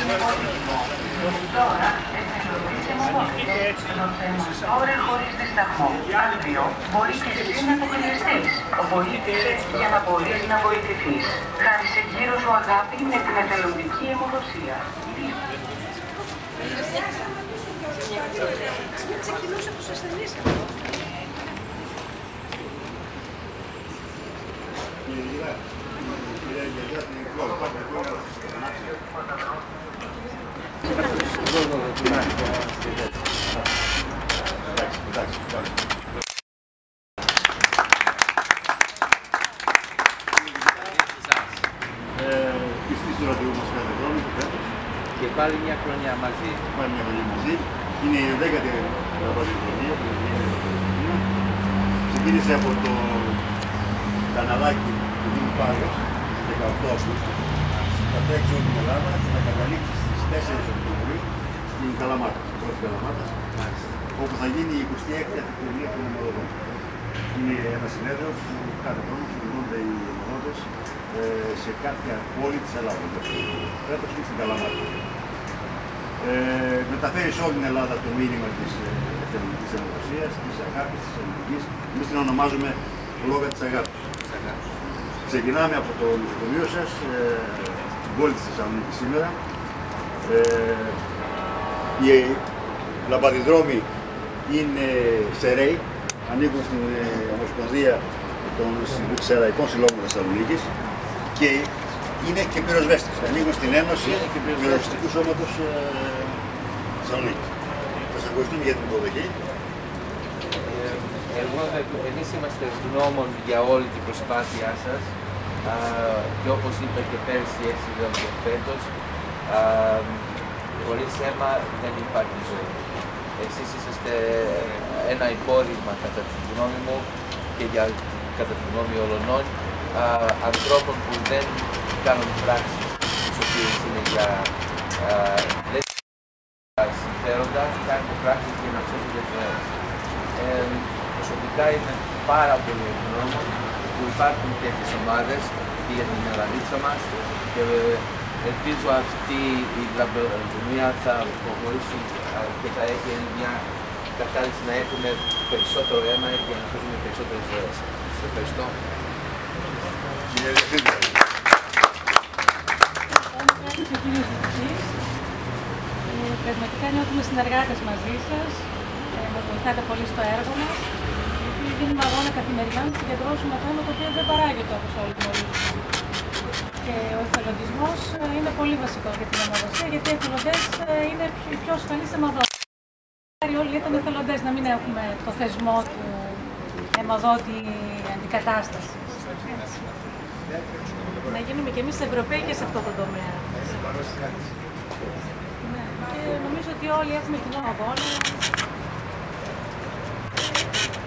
τον υπολογισμό. Τώρα εξελογείται μονόδες. Το θέμα τώρα χωρίς δισταγμό. Άλβιο, μπορεί και εσύ να το χρειαστείς. Βοήθησε για να μπορείς να βοηθηθείς. Χάρισε γύρω σου αγάπη με την εθελοντική αιμοδοσία. Ξεκινούσε από τους ασθενείς. Και πάλι μια χρονιά μαζί. Πάλι μια χρονιά μαζί. Είναι η 10η ραδιοφωνία που ξεκίνησε από το καναλάκι του Δήμου Πάγος, 18 Αυγούστου. Θα τρέξει όλη την Ελλάδα και θα καταλήξει στις 4 Οκτωβρίου στην Καλαμάτα, στην πρώτη Καλαμάτα, όπου θα γίνει η 26η Αντιπολία των Αιμοδοτών. Είναι ένα συνέδριο που κάθε χρόνο συγκεντρώνονται οι αιμοδότες σε κάποια πόλη της Ελλάδας. Φέτος είναι στην Καλαμάτα. Μεταφέρει σε όλη την Ελλάδα το μήνυμα της εθελοντικής αιμοδοσίας, της αγάπης, της ελληνικής. Εμείς την ονομάζουμε λόγα της αγάπης. Ξεκινάμε από το νοσοκομείο σας, την πόλη της Θεσσαλονίκης σήμερα. Οι λαμπαδιδρόμοι είναι σεραίοι, ανήκουν στην Ομοσπονδία των Σεραϊκών Συλλόγων Θεσσαλονίκης και είναι και πυροσβέστες. Ανήκουν στην Ένωση Πυροσβεστικού Σώματος Θεσσαλονίκης. Θα σας ευχαριστούμε για την υποδοχή. Εμείς είμαστε ευγνώμων για όλη την προσπάθειά σας και όπως είπα και πέρσι, έτσι λέω και φέτος, χωρίς αίμα δεν υπάρχει ζωή. Εσείς είσαστε ένα υπόδειγμα κατά τη γνώμη μου και κατά τη γνώμη όλων ανθρώπων που δεν κάνουν πράξεις τις οποίες είναι για συμφέροντα, κάνουν πράξεις για να σώσουν ζωές. Προσωπικά είμαι πάρα πολύ ευγνώμων που υπάρχουν τέτοιες ομάδες και για την Ελλαδίτσα μας και ελπίζω αυτή η λαμπαδρομία θα προχωρήσει και θα έχει μια κατάληξη να έχουμε περισσότερο αίμα για να σώσουμε περισσότερες ζωές. Σας ευχαριστώ. Πραγματικά νιώθουμε συνεργάτες μαζί σας, μας βοηθάτε πολύ στο έργο μας, γιατί δίνουμε αγώνα καθημερινά να συγκεντρώσουμε θέματα τα οποία δεν παράγεται όπως όλοι γνωρίζουμε. Και ο εθελοντισμός είναι πολύ βασικό για την αιμοδοσία, γιατί οι εθελοντές είναι οι πιο ασφαλείς αιμοδότες. Όλοι ήταν εθελοντές, να μην έχουμε το θεσμό του αιμοδότη αντικατάστασης. Να γίνουμε κι εμείς Ευρωπαίοι και σε αυτό το τομέα. Και νομίζω ότι όλοι έχουμε κοινό αγώνα.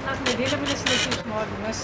Να έχουμε δύναμη να συνεχίσουμε όλοι μας.